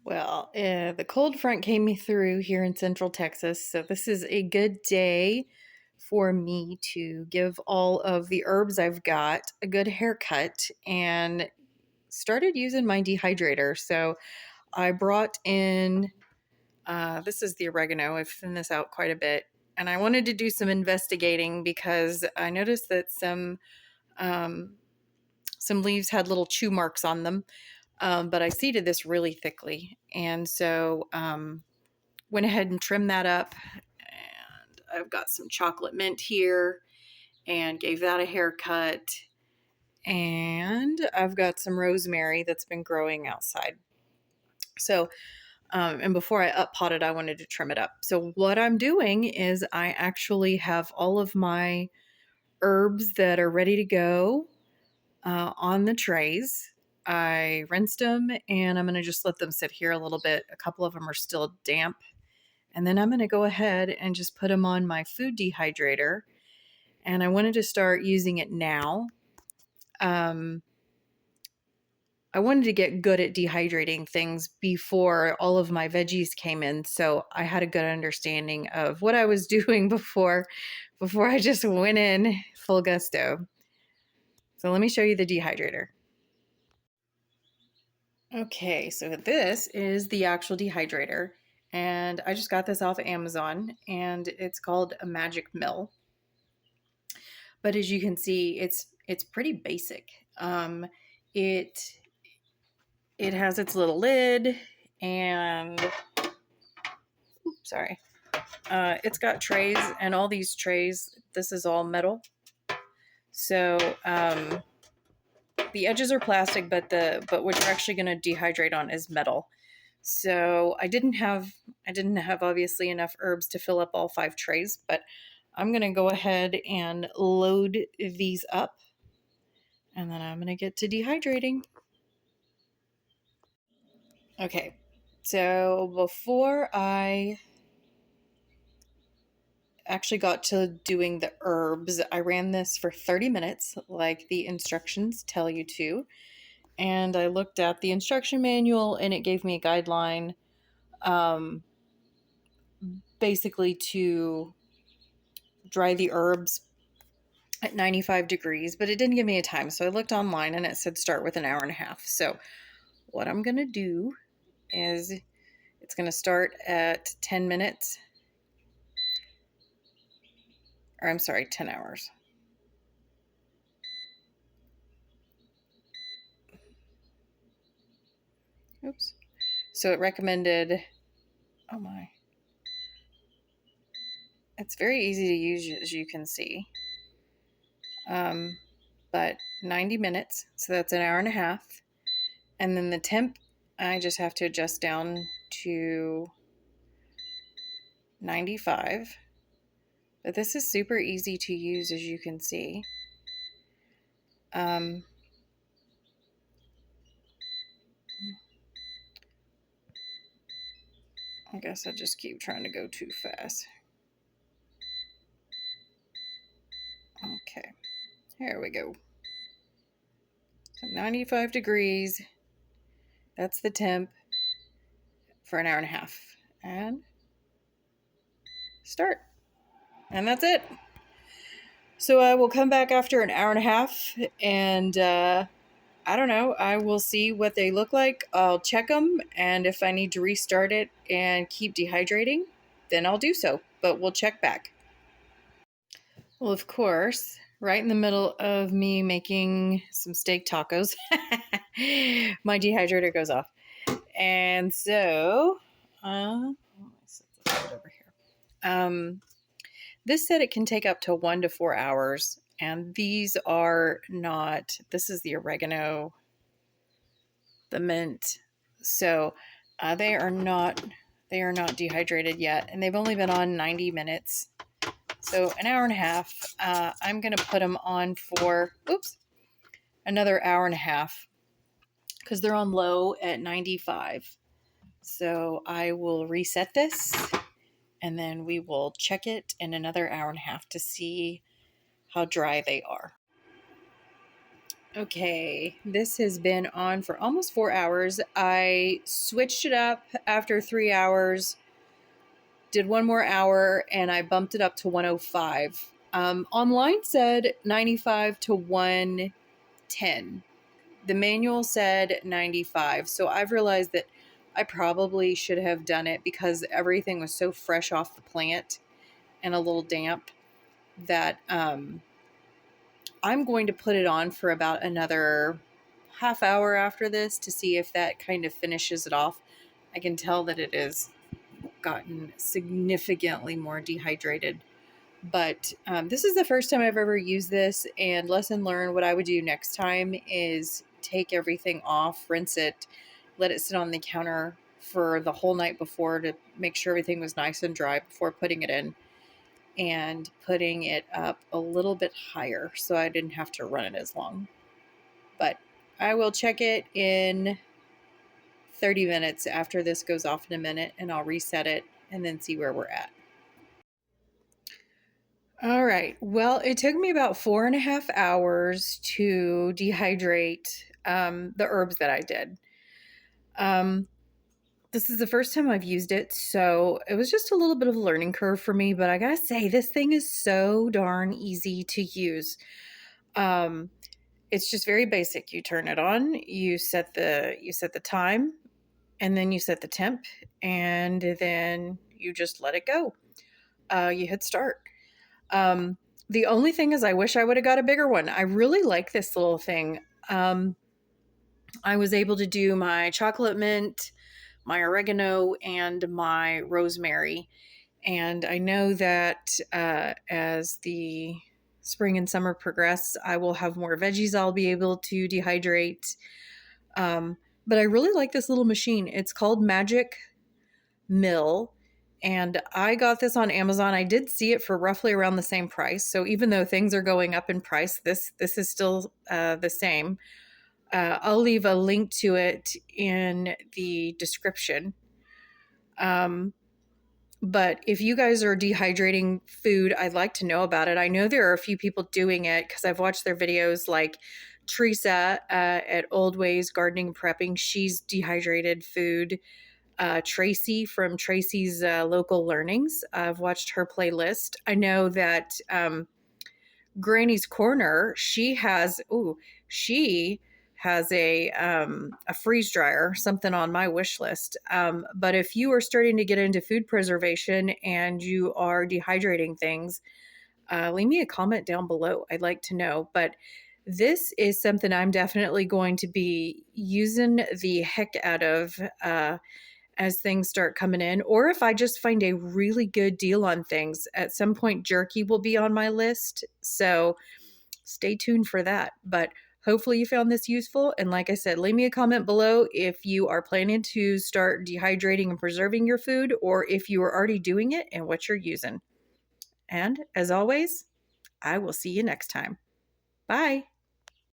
Well, the cold front came through here in Central Texas, so this is a good day for me to give all of the herbs I've got a good haircut and started using my dehydrator. So I brought in, this is the oregano. I've thinned this out quite a bit. And I wanted to do some investigating because I noticed that um, some leaves had little chew marks on them. But I seeded this really thickly. And so went ahead and trimmed that up. And I've got some chocolate mint here and gave that a haircut. And I've got some rosemary that's been growing outside. So, and before I up potted, I wanted to trim it up. So, what I'm doing is I actually have all of my herbs that are ready to go on the trays. I rinsed them and I'm going to just let them sit here a little bit. A couple of them are still damp. And then I'm going to go ahead and just put them on my food dehydrator. And I wanted to start using it now. Um, I wanted to get good at dehydrating things before all of my veggies came in. So I had a good understanding of what I was doing before I just went in full gusto. So let me show you the dehydrator. Okay, so this is the actual dehydrator, and I just got this off of Amazon, and it's called a Magic Mill. But as you can see, it's pretty basic. It it has its little lid, and oops, sorry, it's got trays, and all these trays. This is all metal, so the edges are plastic, but what you're actually going to dehydrate on is metal. So I didn't have obviously enough herbs to fill up all 5 trays, but I'm going to go ahead and load these up, and then I'm going to get to dehydrating. Okay, so before I actually got to doing the herbs, I ran this for 30 minutes like the instructions tell you to. And I looked at the instruction manual and it gave me a guideline, um, basically to dry the herbs at 95 degrees, but it didn't give me a time. So I looked online and it said start with an hour and a half. So what I'm going to do is it's going to start at 10 minutes, or I'm sorry, 10 hours. Oops. So it recommended, oh my, it's very easy to use as you can see. But 90 minutes, so that's an hour and a half. And then the temp, I just have to adjust down to 95. But this is super easy to use as you can see. I guess I just keep trying to go too fast. Okay, here we go. So 95 degrees, that's the temp for an hour and a half. And start. And that's it. So I will come back after an hour and a half and I don't know. I will see what they look like. I'll check them, and if I need to restart it and keep dehydrating, then I'll do so. But we'll check back. Well, of course, right in the middle of me making some steak tacos, my dehydrator goes off. And so, let me set this over here. This said it can take up to 1 to 4 hours, and these are not, this is the oregano, the mint. So they are not dehydrated yet, and they've only been on 90 minutes. So an hour and a half. I'm gonna put them on for another hour and a half because they're on low at 95. So I will reset this and then we will check it in another hour and a half to see how dry they are. Okay, this has been on for almost 4 hours. I switched it up after 3 hours, did one more hour, and I bumped it up to 105. Online said 95 to 110. The manual said 95. So I've realized that I probably should have done it because everything was so fresh off the plant and a little damp that I'm going to put it on for about another half hour after this to see if that kind of finishes it off. I can tell that it has gotten significantly more dehydrated. But this is the first time I've ever used this, and lesson learned, what I would do next time is take everything off, rinse it, let it sit on the counter for the whole night before to make sure everything was nice and dry before putting it in, and putting it up a little bit higher so I didn't have to run it as long. But I will check it in 30 minutes after this goes off in a minute, and I'll reset it and then see where we're at. All right. Well, it took me about 4.5 hours to dehydrate the herbs that I did. Um, this is the first time I've used it, so it was just a little bit of a learning curve for me. But I gotta say, this thing is so darn easy to use. Um, it's just very basic. You turn it on, you set the time, and then you set the temp, and then you just let it go. You hit start. Um, the only thing is, I wish I would have got a bigger one. I really like this little thing. Um, I was able to do my chocolate mint, my oregano, and my rosemary. And I know that as the spring and summer progress, I will have more veggies I'll be able to dehydrate. Um, but I really like this little machine. It's called Magic Mill, and I got this on Amazon. I did see it for roughly around the same price. So even though things are going up in price, this is still the same. I'll leave a link to it in the description. Um, but if you guys are dehydrating food, I'd like to know about it. I know there are a few people doing it because I've watched their videos, like Teresa at Old Ways Gardening and Prepping. She's dehydrated food. Tracy from Tracy's Local Learnings. I've watched her playlist. I know that Granny's Corner, she has a freeze dryer, something on my wish list. But if you are starting to get into food preservation and you are dehydrating things, leave me a comment down below. I'd like to know. But this is something I'm definitely going to be using the heck out of as things start coming in, or if I just find a really good deal on things. At some point, jerky will be on my list. So stay tuned for that. But hopefully you found this useful. And like I said, leave me a comment below if you are planning to start dehydrating and preserving your food, or if you are already doing it and what you're using. And as always, I will see you next time. Bye.